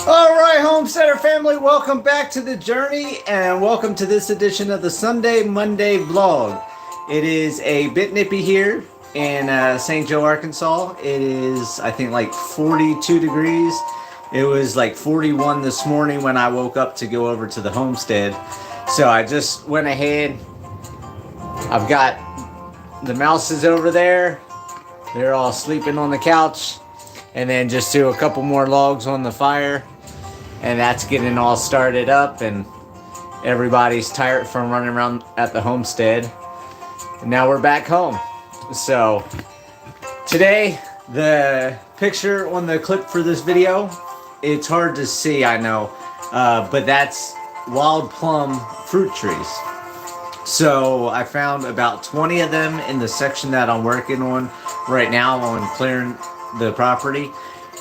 All right, Homesteader family, welcome back to the journey and welcome to this edition of the Sunday Monday vlog. It is a bit nippy here in St. Joe, Arkansas. It is, I think, like 42 degrees. It was like 41 this morning when I woke up to go over to the homestead. So I just went ahead. I've got the mouses over there. They're all sleeping on the couch. And then just do a couple more logs on the fire. And that's getting all started up, and everybody's tired from running around at the homestead. And now we're back home. So today, the picture on the clip for this video, it's hard to see, I know, but that's wild plum fruit trees. So I found about 20 of them in the section that I'm working on right now on clearing the property.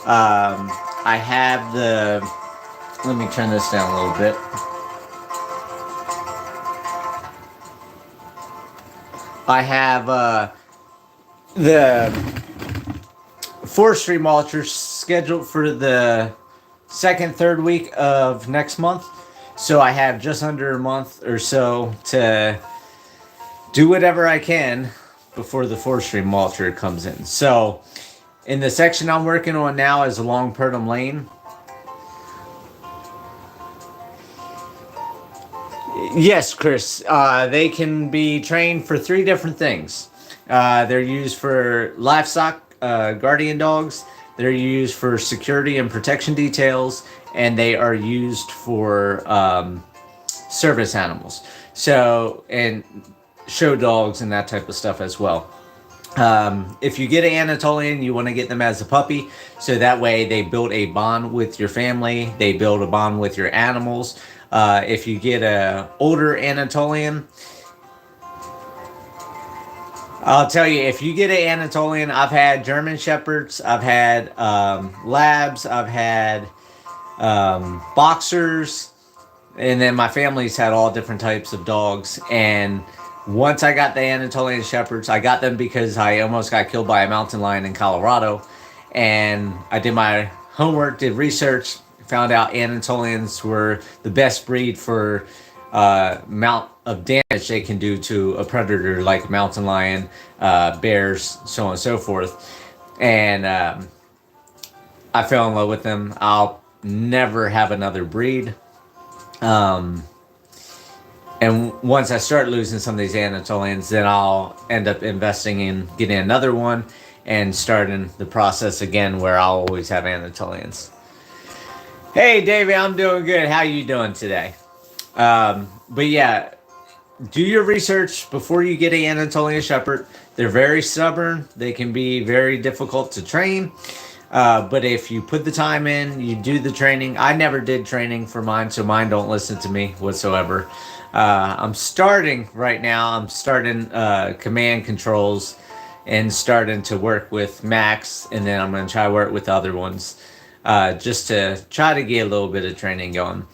I have the... Let me turn this down a little bit. I have the forestry mulchers scheduled for the second, third week of next month. So I have just under a month or so to do whatever I can before the forestry mulcher comes in. So in the section I'm working on now is along Purdom Lane. Yes, Chris. They can be trained for 3 different things. They're used for livestock, guardian dogs. They're used for security and protection details, and they are used for service animals. So, and show dogs and that type of stuff as well. If you get an Anatolian, you want to get them as a puppy, so that way they build a bond with your family. They build a bond with your animals. If you get a older Anatolian, I'll tell you, if you get an Anatolian, I've had German Shepherds, I've had Labs, I've had Boxers, and then my family's had all different types of dogs. And once I got the Anatolian Shepherds, I got them because I almost got killed by a mountain lion in Colorado. And I did my homework, did research, found out Anatolians were the best breed for amount of damage they can do to a predator like mountain lion, bears, so on and so forth. And I fell in love with them. I'll never have another breed. And once I start losing some of these Anatolians, then I'll end up investing in getting another one and starting the process again where I'll always have Anatolians. Hey, Davey, I'm doing good. How you doing today? But yeah, do your research before you get an Anatolian Shepherd. They're very stubborn. They can be very difficult to train. But if you put the time in, you do the training. I never did training for mine, so mine don't listen to me whatsoever. I'm starting right now. I'm starting command controls and starting to work with Max, and then I'm going to try to work with other ones. Just to try to get a little bit of training going.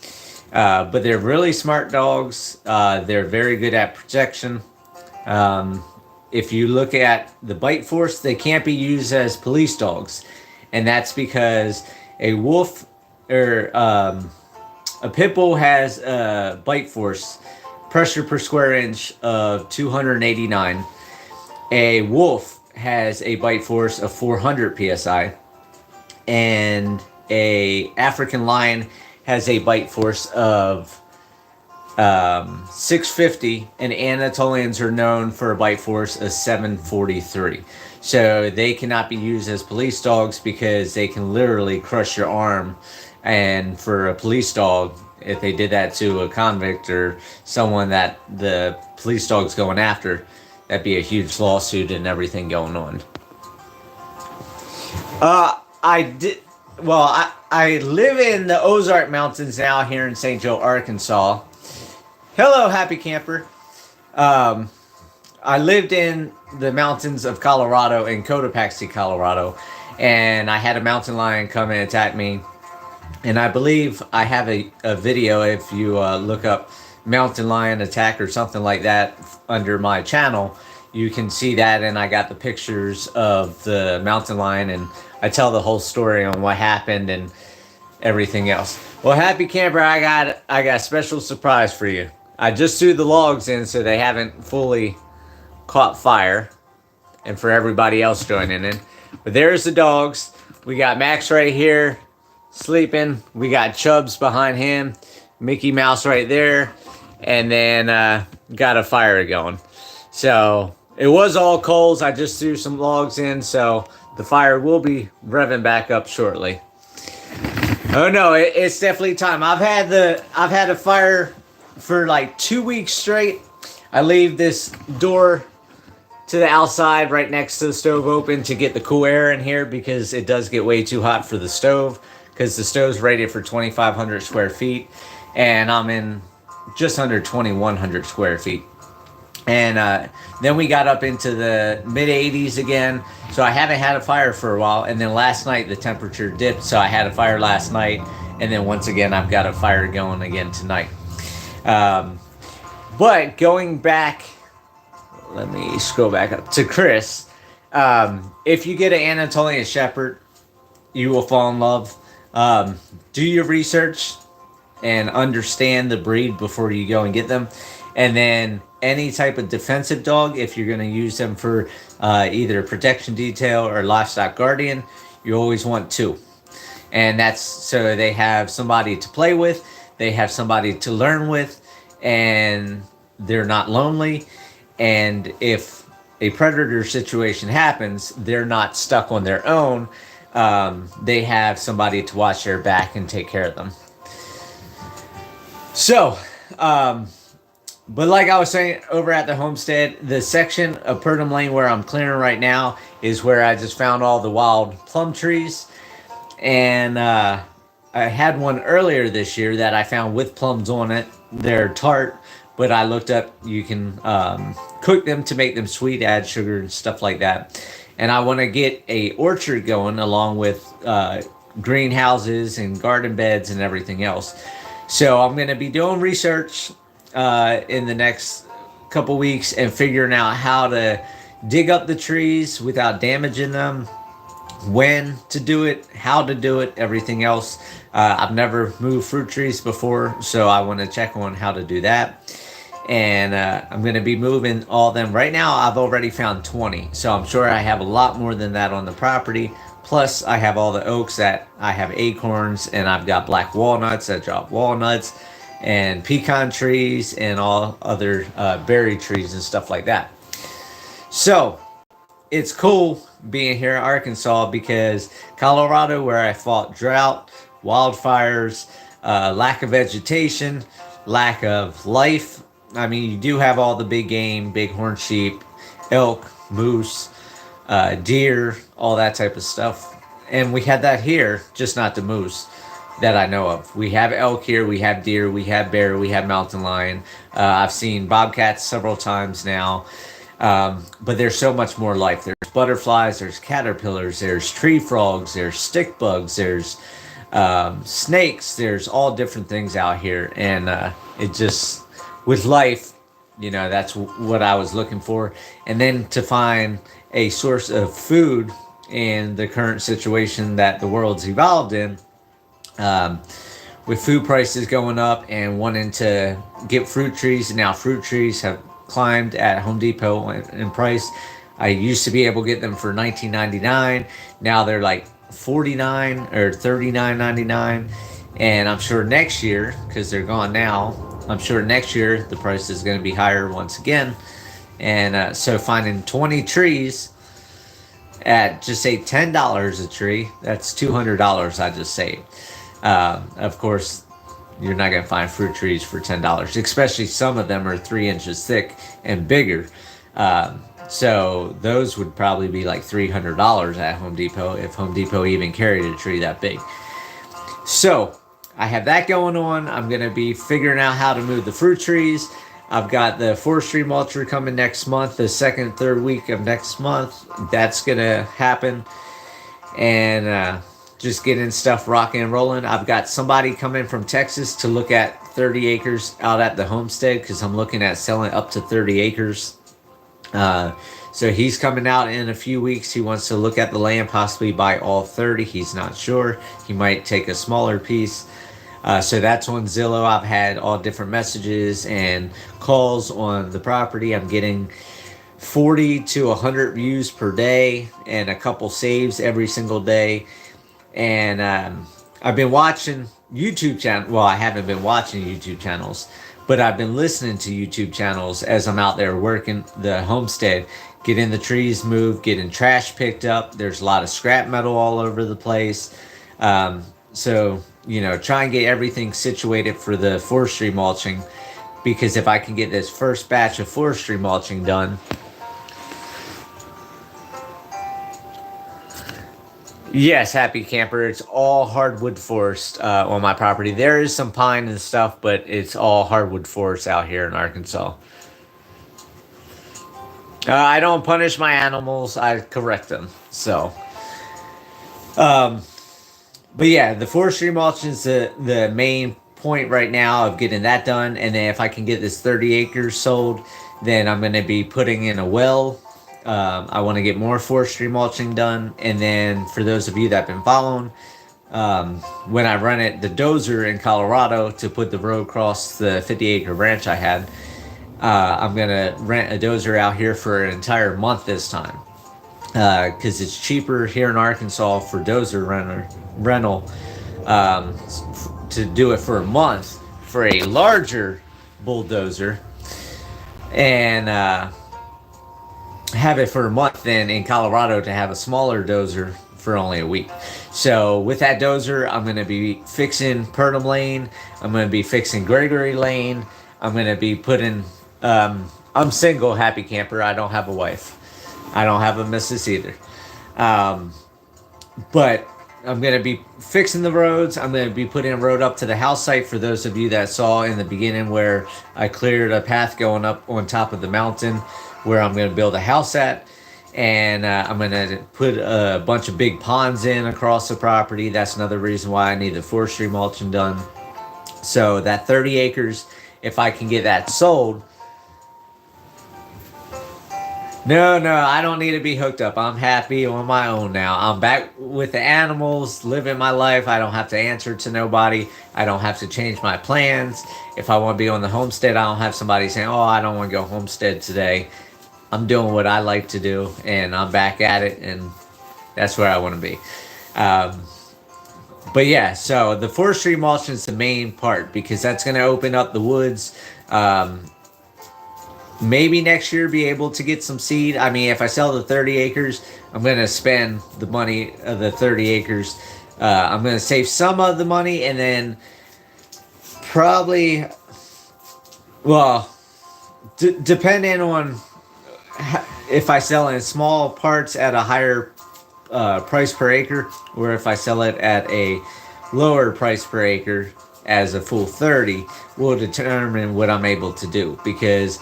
But they're really smart dogs. They're very good at protection. If you look at the bite force, they can't be used as police dogs. And that's because a wolf or a pit bull has a bite force, pressure per square inch of 289. A wolf has a bite force of 400 psi. And a African lion has a bite force of 650, and Anatolians are known for a bite force of 743. So they cannot be used as police dogs because they can literally crush your arm. And for a police dog, if they did that to a convict or someone that the police dog's going after, that'd be a huge lawsuit and everything going on. I live in the Ozark Mountains now here in St. Joe, Arkansas. Hello, happy camper. I lived in the mountains of Colorado, in Cotopaxi, Colorado, and I had a mountain lion come and attack me. And I believe I have a video, if you look up mountain lion attack or something like that under my channel, you can see that, and I got the pictures of the mountain lion, and I tell the whole story on what happened, and everything else. Well, happy camper, I got a special surprise for you. I just threw the logs in so they haven't fully caught fire, and for everybody else joining in. But there's the dogs. We got Max right here sleeping. We got Chubbs behind him, Mickey Mouse right there, and then got a fire going. So it was all coals. I just threw some logs in, so the fire will be revving back up shortly. Oh no, it's definitely time. I've had a fire for like 2 weeks straight. I leave this door to the outside right next to the stove open to get the cool air in here because it does get way too hot for the stove because the stove's rated for 2,500 square feet and I'm in just under 2,100 square feet. And then we got up into the mid 80s again, so I haven't had a fire for a while. And then last night the temperature dipped, so I had a fire last night, and then once again I've got a fire going again tonight. But going back, let me scroll back up to Chris. If you get an Anatolian Shepherd, you will fall in love. Do your research and understand the breed before you go and get them. And then any type of defensive dog, if you're going to use them for either protection detail or livestock guardian, you always want two. And that's so they have somebody to play with, they have somebody to learn with, and they're not lonely. And if a predator situation happens, they're not stuck on their own. They have somebody to watch their back and take care of them. So, but like I was saying, over at the homestead, the section of Purdom Lane where I'm clearing right now is where I just found all the wild plum trees. And I had one earlier this year that I found with plums on it. They're tart, but I looked up, you can cook them to make them sweet, add sugar and stuff like that. And I want to get a orchard going along with greenhouses and garden beds and everything else. So I'm going to be doing research in the next couple weeks and figuring out how to dig up the trees without damaging them, when to do it, how to do it, everything else. I've never moved fruit trees before, so I want to check on how to do that. And I'm going to be moving all of them. Right now, I've already found 20, so I'm sure I have a lot more than that on the property. Plus, I have all the oaks that I have acorns, and I've got black walnuts that drop walnuts, and pecan trees, and all other berry trees and stuff like that. So, it's cool being here in Arkansas because Colorado, where I fought drought, wildfires, lack of vegetation, lack of life. I mean, you do have all the big game, bighorn sheep, elk, moose, deer, all that type of stuff. And we had that here, just not the moose that I know of. We have elk here, we have deer, we have bear, we have mountain lion. I've seen bobcats several times now. But there's so much more life. There's butterflies, there's caterpillars, there's tree frogs, there's stick bugs, there's snakes, there's all different things out here. And it just, with life, you know, that's what I was looking for. And then to find a source of food in the current situation that the world's evolved in, with food prices going up and wanting to get fruit trees, and now fruit trees have climbed at Home Depot in price. I used to be able to get them for $19.99. Now they're like $49 or $39.99. And I'm sure next year, because they're gone now, I'm sure next year the price is going to be higher once again. And so finding 20 trees at just say $10 a tree, that's $200 I just saved. Of course, you're not going to find fruit trees for $10, especially some of them are 3 inches thick and bigger. So those would probably be like $300 at Home Depot if Home Depot even carried a tree that big. So I have that going on. I'm going to be figuring out how to move the fruit trees. I've got the forestry mulcher coming next month, the second, third week of next month. That's going to happen. And just getting stuff rocking and rolling. I've got somebody coming from Texas to look at 30 acres out at the homestead because I'm looking at selling up to 30 acres. So he's coming out in a few weeks. He wants to look at the land, possibly buy all 30. He's not sure. He might take a smaller piece. So that's on Zillow. I've had all different messages and calls on the property. I'm getting 40 to 100 views per day and a couple saves every single day. And I've been watching YouTube channels. Well, I haven't been watching YouTube channels, but I've been listening to YouTube channels as I'm out there working the homestead, getting the trees moved, getting trash picked up. There's a lot of scrap metal all over the place. So, try and get everything situated for the forestry mulching, because if I can get this first batch of forestry mulching done, yes, Happy Camper, it's all hardwood forest on my property. There is some pine and stuff, but it's all hardwood forest out here in Arkansas. I don't punish my animals, I correct them. So, but yeah, the forestry mulch is the main point right now of getting that done. And then if I can get this 30 acres sold, then I'm going to be putting in a well. I want to get more forestry mulching done. And then for those of you that have been following, when I run the dozer in Colorado to put the road across the 50-acre ranch I had, I'm going to rent a dozer out here for an entire month this time. Because it's cheaper here in Arkansas for dozer rental to do it for a month for a larger bulldozer, and have it for a month than in Colorado to have a smaller dozer for only a week. So with that dozer, I'm going to be fixing Purdom Lane. I'm going to be fixing Gregory Lane. I'm going to be putting... I'm single, Happy Camper. I don't have a wife. I don't have a missus either. But I'm going to be fixing the roads. I'm going to be putting a road up to the house site for those of you that saw in the beginning where I cleared a path going up on top of the mountain where I'm going to build a house at. And I'm going to put a bunch of big ponds in across the property. That's another reason why I need the forestry mulching done. So that 30 acres, if I can get that sold... No, I don't need to be hooked up. I'm happy on my own now. I'm back with the animals, living my life. I don't have to answer to nobody. I don't have to change my plans. If I want to be on the homestead, I don't have somebody saying, oh, I don't want to go homestead today. I'm doing what I like to do, and I'm back at it, and that's where I want to be. But yeah, so the forestry mulching is the main part, because that's going to open up the woods. Maybe next year be able to get some seed. I mean, if I sell the 30 acres, I'm going to spend the money of the 30 acres. I'm going to save some of the money, and then probably, well, depending on if I sell in small parts at a higher price per acre, or if I sell it at a lower price per acre as a full 30, will determine what I'm able to do, because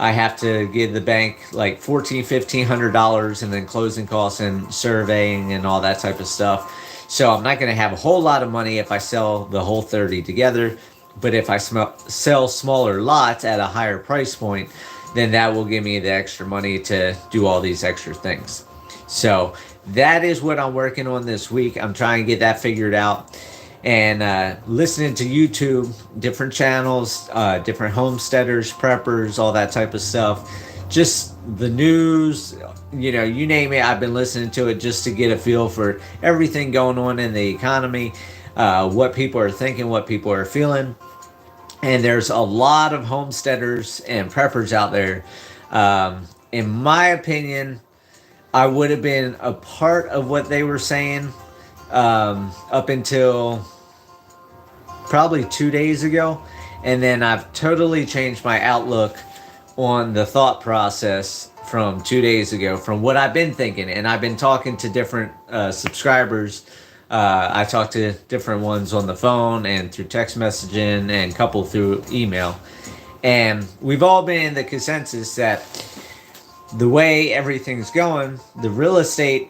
I have to give the bank like $1,400-$1,500 and then closing costs and surveying and all that type of stuff. So I'm not going to have a whole lot of money if I sell the whole 30 together. But if I sell smaller lots at a higher price point, then that will give me the extra money to do all these extra things. So that is what I'm working on this week. I'm trying to get that figured out. And listening to YouTube, different channels, different homesteaders, preppers, all that type of stuff. Just the news, you name it. I've been listening to it just to get a feel for everything going on in the economy, what people are thinking, what people are feeling. And there's a lot of homesteaders and preppers out there. In my opinion, I would have been a part of what they were saying up until probably 2 days ago, and then I've totally changed my outlook on the thought process from 2 days ago, from what I've been thinking. And I've been talking to different subscribers. I talked to different ones on the phone and through text messaging, and a couple through email, and we've all been in the consensus that the way everything's going, the real estate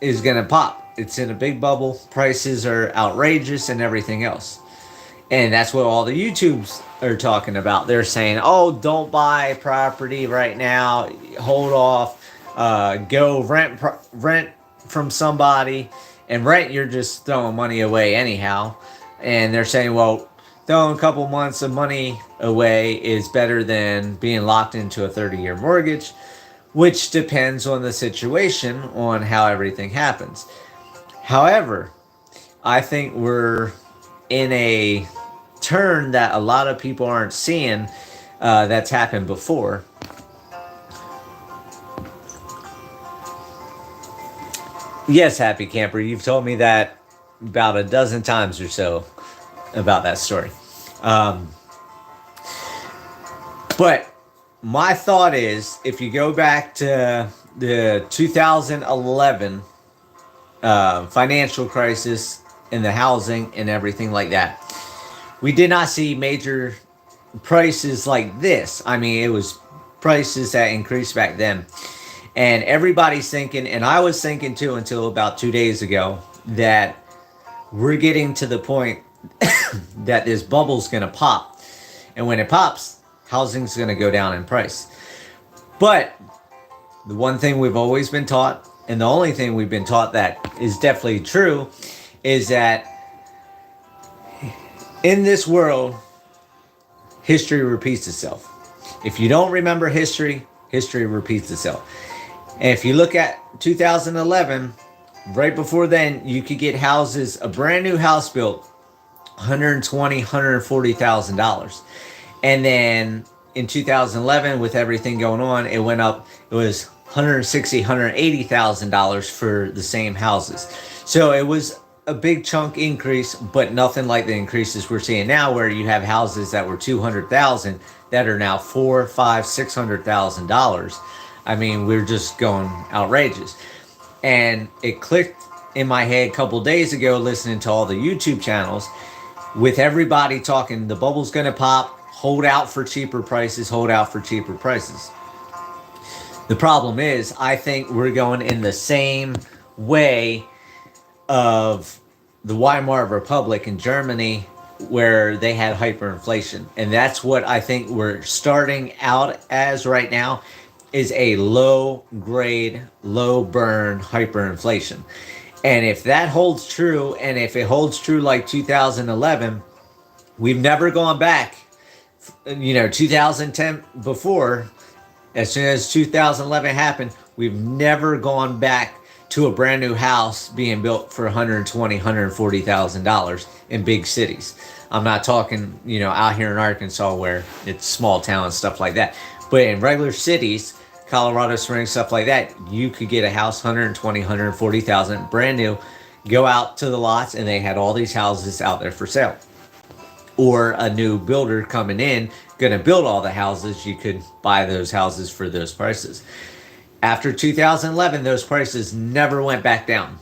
is going to pop. It's in a big bubble. Prices are outrageous and everything else. And that's what all the YouTubes are talking about. They're saying, oh, don't buy property right now, hold off, go rent from somebody. And rent, you're just throwing money away anyhow. And they're saying, well, throwing a couple months of money away is better than being locked into a 30-year mortgage, which depends on the situation, on how everything happens. However, I think we're in a turn that a lot of people aren't seeing, that's happened before. Yes, Happy Camper, you've told me that about a dozen times or so about that story. But my thought is, if you go back to the 2011 financial crisis and the housing and everything like that, we did not see major prices like this. I mean, it was prices that increased back then. And everybody's thinking, and I was thinking too until about 2 days ago, that we're getting to the point that this bubble's going to pop. And when it pops, housing's going to go down in price. But the one thing we've always been taught, and the only thing we've been taught that is definitely true, is that in this world, history repeats itself. If you don't remember history, history repeats itself. And if you look at 2011, right before then, you could get houses, a brand new house built, $120,000, $140,000. And then in 2011, with everything going on, it went up. It was $160,000, $180,000 for the same houses. So it was a big chunk increase, but nothing like the increases we're seeing now, where you have houses that were $200,000 that are now $400,000, $500,000, $600,000. I mean, we're just going outrageous. And it clicked in my head a couple days ago, listening to all the YouTube channels, with everybody talking, the bubble's going to pop, hold out for cheaper prices, hold out for cheaper prices. The problem is, I think we're going in the same way of the Weimar Republic in Germany, where they had hyperinflation. And that's what I think we're starting out as right now, is a low grade, low burn hyperinflation. And if that holds true, and if it holds true like 2011, we've never gone back. 2010 before, as soon as 2011 happened, we've never gone back to a brand new house being built for $120,000, $140,000 in big cities. I'm not talking, out here in Arkansas where it's small town and stuff like that. But in regular cities, Colorado Springs, stuff like that, you could get a house $120,000, $140,000, brand new, go out to the lots, and they had all these houses out there for sale. Or a new builder coming in, going to build all the houses, you could buy those houses for those prices. After 2011, those prices never went back down.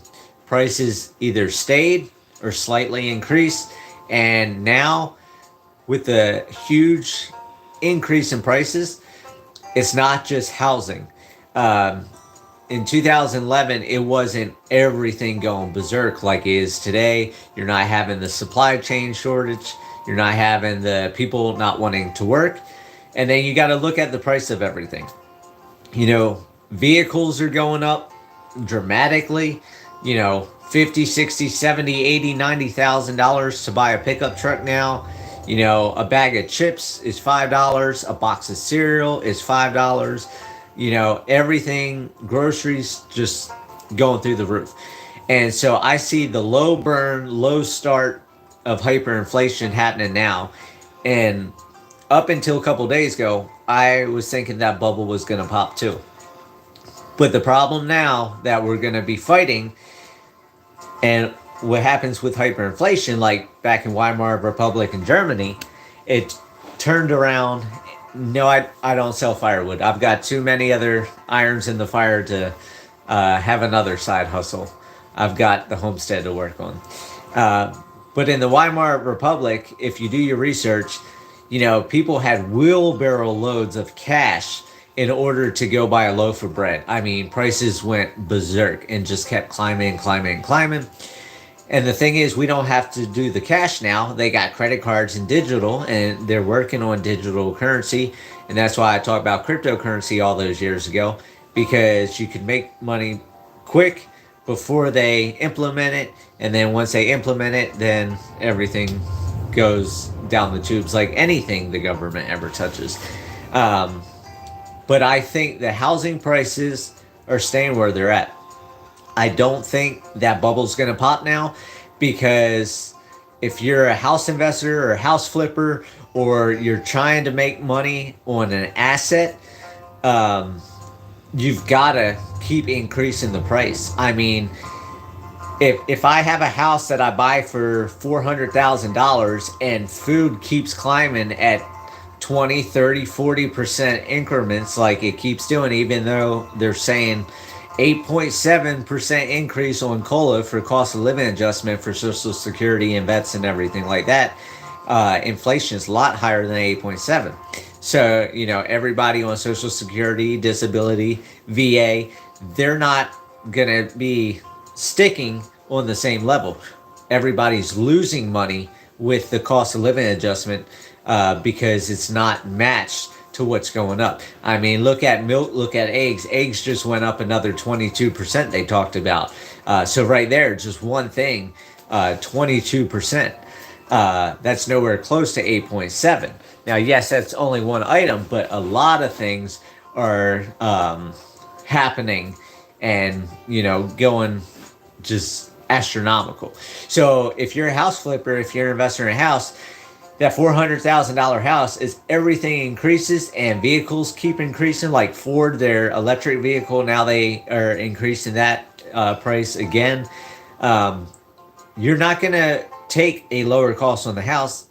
Prices either stayed or slightly increased. And now, with the huge increase in prices, it's not just housing. In 2011, it wasn't everything going berserk like it is today. You're not having the supply chain shortage. You're not having the people not wanting to work. And then you got to look at the price of everything. Vehicles are going up dramatically. $50, $60, $70, $80, $90,000 to buy a pickup truck now. A bag of chips is $5. A box of cereal is $5. Everything, groceries, just going through the roof. And so I see the low burn, low start of hyperinflation happening now. And up until a couple days ago, I was thinking that bubble was going to pop too. But the problem now that we're going to be fighting, and what happens with hyperinflation, like back in Weimar Republic in Germany, it turned around. No, I don't sell firewood. I've got too many other irons in the fire to have another side hustle. I've got the homestead to work on. But in the Weimar Republic, if you do your research, people had wheelbarrow loads of cash in order to go buy a loaf of bread. I mean, prices went berserk and just kept climbing. And the thing is, we don't have to do the cash now. They got credit cards and digital, and they're working on digital currency. And that's why I talked about cryptocurrency all those years ago, because you can make money quick before they implement it. And then once they implement it, then everything goes down the tubes like anything the government ever touches. But I think the housing prices are staying where they're at. I don't think that bubble's going to pop now, because if you're a house investor or a house flipper, or you're trying to make money on an asset, you've got to keep increasing the price. I mean, if I have a house that I buy for $400,000 and food keeps climbing at 20, 30, 40% increments like it keeps doing, even though they're saying 8.7% increase on COLA for cost of living adjustment for Social Security and vets and everything like that, inflation is a lot higher than 8.7. So, everybody on Social Security, disability, VA, they're not going to be sticking on the same level. Everybody's losing money with the cost of living adjustment because it's not matched to what's going up. I mean, look at milk, look at eggs. Eggs just went up another 22%, they talked about. So right there, just one thing, 22%. That's nowhere close to 8.7. Now, yes, that's only one item, but a lot of things are happening and, going just astronomical. So if you're a house flipper, if you're an investor in a house, that $400,000 house, is everything increases and vehicles keep increasing, like Ford, their electric vehicle, now they are increasing that price again. You're not going to take a lower cost on the house,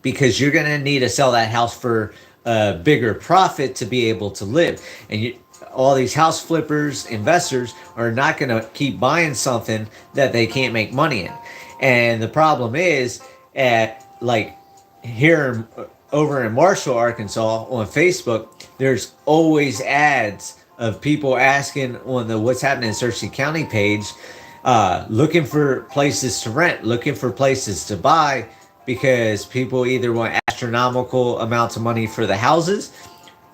because you're going to need to sell that house for a bigger profit to be able to live. And all these house flippers, investors, are not going to keep buying something that they can't make money in. And the problem is, here over in Marshall, Arkansas, on Facebook, there's always ads of people asking on the What's Happening in Searcy County page, looking for places to rent, looking for places to buy, because people either want astronomical amounts of money for the houses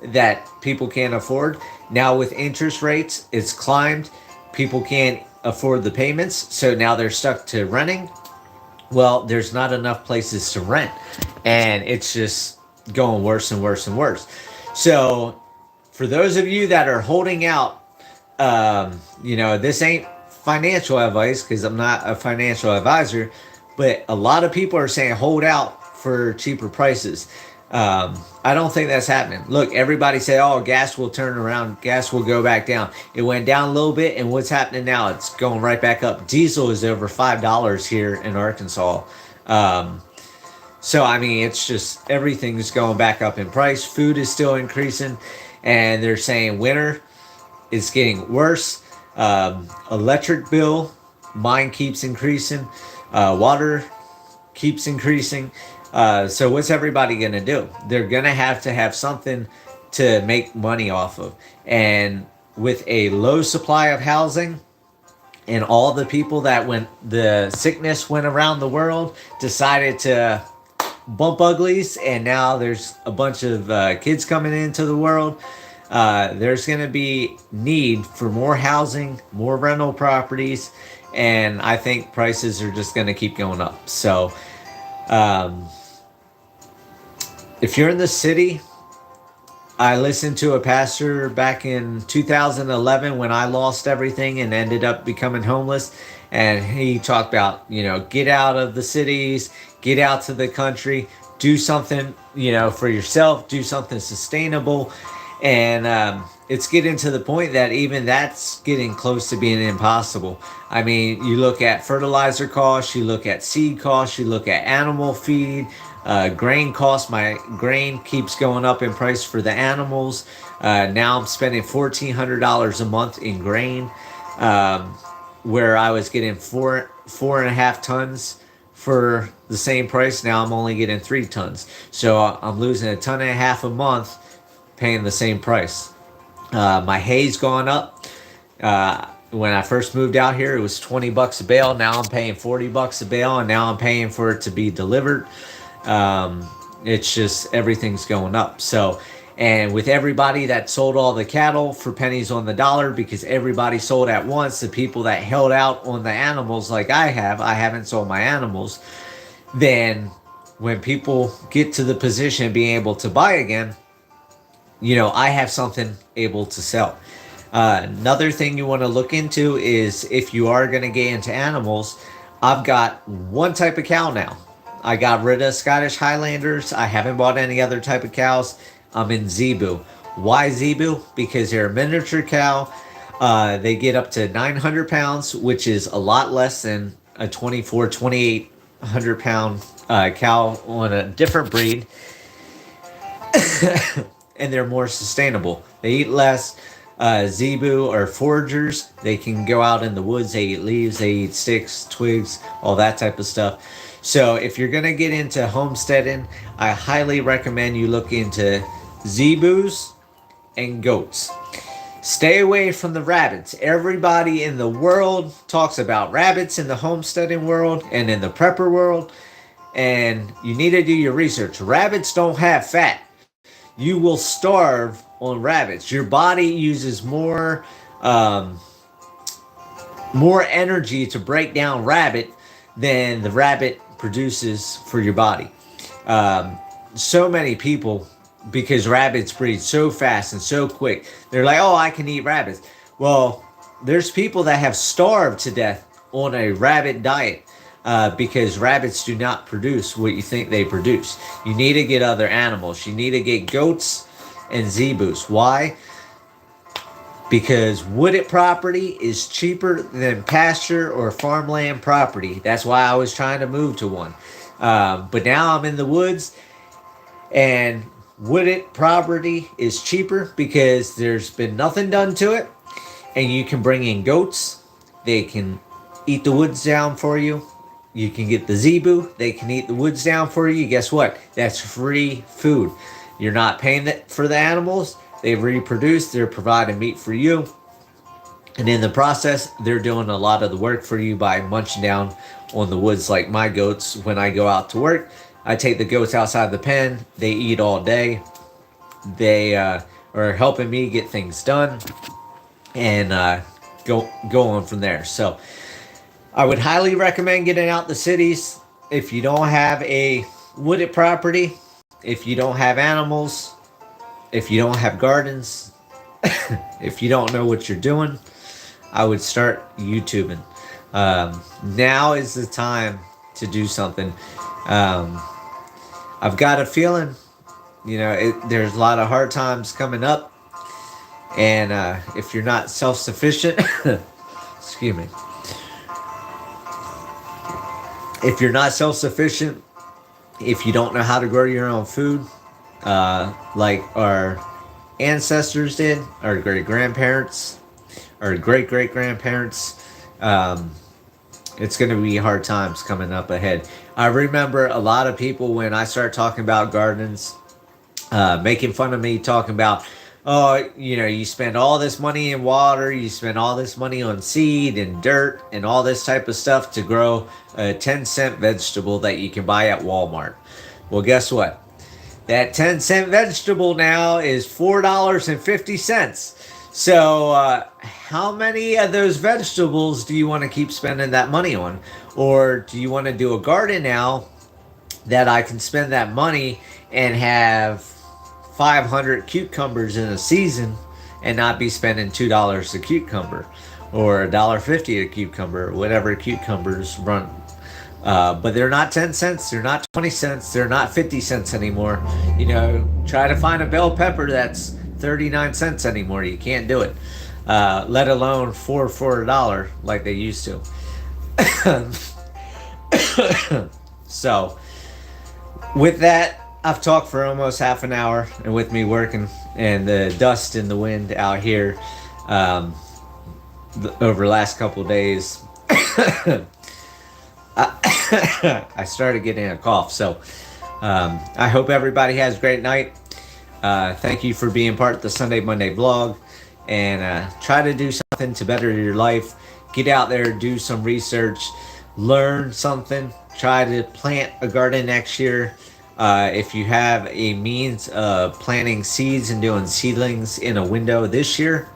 that people can't afford. Now with interest rates, it's climbed. People can't afford the payments, so now they're stuck to renting. Well, there's not enough places to rent, and it's just going worse and worse and worse. So for those of you that are holding out, this ain't financial advice, because I'm not a financial advisor, but a lot of people are saying hold out for cheaper prices. I don't think that's happening. Look, everybody said, oh, gas will turn around, gas will go back down. It went down a little bit, and what's happening now? It's going right back up. Diesel is over $5 here in Arkansas. So, I mean, it's just everything's going back up in price. Food is still increasing, and they're saying winter is getting worse. Electric bill, mine keeps increasing. Water keeps increasing. So what's everybody going to do? They're going to have something to make money off of. And with a low supply of housing, and all the people that, when the sickness went around the world, decided to bump uglies, and now there's a bunch of kids coming into the world, there's going to be need for more housing, more rental properties, and I think prices are just going to keep going up. So if you're in the city, I listened to a pastor back in 2011 when I lost everything and ended up becoming homeless. And he talked about, get out of the cities, get out to the country, do something, for yourself, do something sustainable. And it's getting to the point that even that's getting close to being impossible. I mean, you look at fertilizer costs, you look at seed costs, you look at animal feed, grain costs. My grain keeps going up in price for the animals. Now I'm spending $1,400 a month in grain, where I was getting 4.5 tons for the same price. Now I'm only getting 3 tons. So I'm losing 1.5 tons a month paying the same price. My hay's gone up. When I first moved out here, it was 20 bucks a bale. Now I'm paying 40 bucks a bale, and now I'm paying for it to be delivered. It's just everything's going up. So, and with everybody that sold all the cattle for pennies on the dollar, because everybody sold at once, the people that held out on the animals like I haven't sold my animals. Then when people get to the position of being able to buy again, I have something able to sell. Another thing you want to look into is if you are going to get into animals, I've got one type of cow now. I got rid of Scottish Highlanders. I haven't bought any other type of cows. I'm in Zebu. Why Zebu? Because they're a miniature cow. They get up to 900 pounds, which is a lot less than a 2,800 pound cow on a different breed. And they're more sustainable. They eat less. Zebu are foragers. They can go out in the woods. They eat leaves. They eat sticks, twigs, all that type of stuff. So if you're going to get into homesteading, I highly recommend you look into Zebus and goats. Stay away from the rabbits. Everybody in the world talks about rabbits in the homesteading world and in the prepper world. And you need to do your research. Rabbits don't have fat. You will starve on rabbits. Your body uses more energy to break down rabbit than the rabbit produces for your body. So many people, because rabbits breed so fast and so quick, they're like, oh, I can eat rabbits. Well, there's people that have starved to death on a rabbit diet. Because rabbits do not produce what you think they produce. You need to get other animals. You need to get goats and zebus. Why? Because wooded property is cheaper than pasture or farmland property. That's why I was trying to move to one. But now I'm in the woods, and wooded property is cheaper because there's been nothing done to it. And you can bring in goats. They can eat the woods down for you. You can get the zebu. They can eat the woods down for you. Guess what? That's free food. You're not paying for the animals. They reproduce. They're providing meat for you. And in the process, they're doing a lot of the work for you by munching down on the woods like my goats. When I go out to work, I take the goats outside the pen. They eat all day. They are helping me get things done and go on from there. So I would highly recommend getting out the cities. If you don't have a wooded property, if you don't have animals, if you don't have gardens, if you don't know what you're doing, I would start YouTubing. Now is the time to do something. I've got a feeling, there's a lot of hard times coming up. And if you're not self-sufficient, excuse me. If you're not self-sufficient, if you don't know how to grow your own food, like our ancestors did, our great-grandparents, our great-great-grandparents, it's going to be hard times coming up ahead. I remember a lot of people when I started talking about gardens, making fun of me, talking about, oh, you spend all this money in water, you spend all this money on seed and dirt and all this type of stuff to grow a 10-cent vegetable that you can buy at Walmart. Well, guess what? That 10-cent vegetable now is $4.50. So how many of those vegetables do you want to keep spending that money on? Or do you want to do a garden now that I can spend that money and have 500 cucumbers in a season and not be spending $2 a cucumber or $1.50 a cucumber, or whatever cucumbers run. But they're not 10 cents, they're not 20 cents, they're not 50 cents anymore. Try to find a bell pepper that's 39 cents anymore. You can't do it. Let alone for $1 like they used to. So with that, I've talked for almost half an hour, and with me working and the dust and the wind out here over the last couple of days, I started getting a cough. So I hope everybody has a great night. Thank you for being part of the Sunday Monday vlog, and try to do something something to better your life, get out there, do some research, learn something, try to plant a garden next year. If you have a means of planting seeds and doing seedlings in a window this year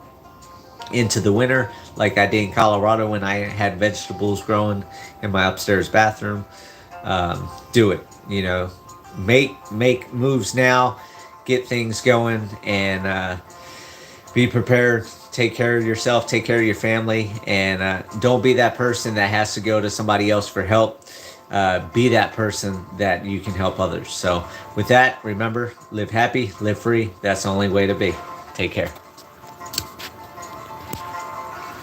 into the winter, like I did in Colorado when I had vegetables growing in my upstairs bathroom, do it. You know, make moves now, get things going, and be prepared. Take care of yourself, take care of your family, and don't be that person that has to go to somebody else for help. Be that person that you can help others. So with that, remember, live happy, live free. That's the only way to be. Take care.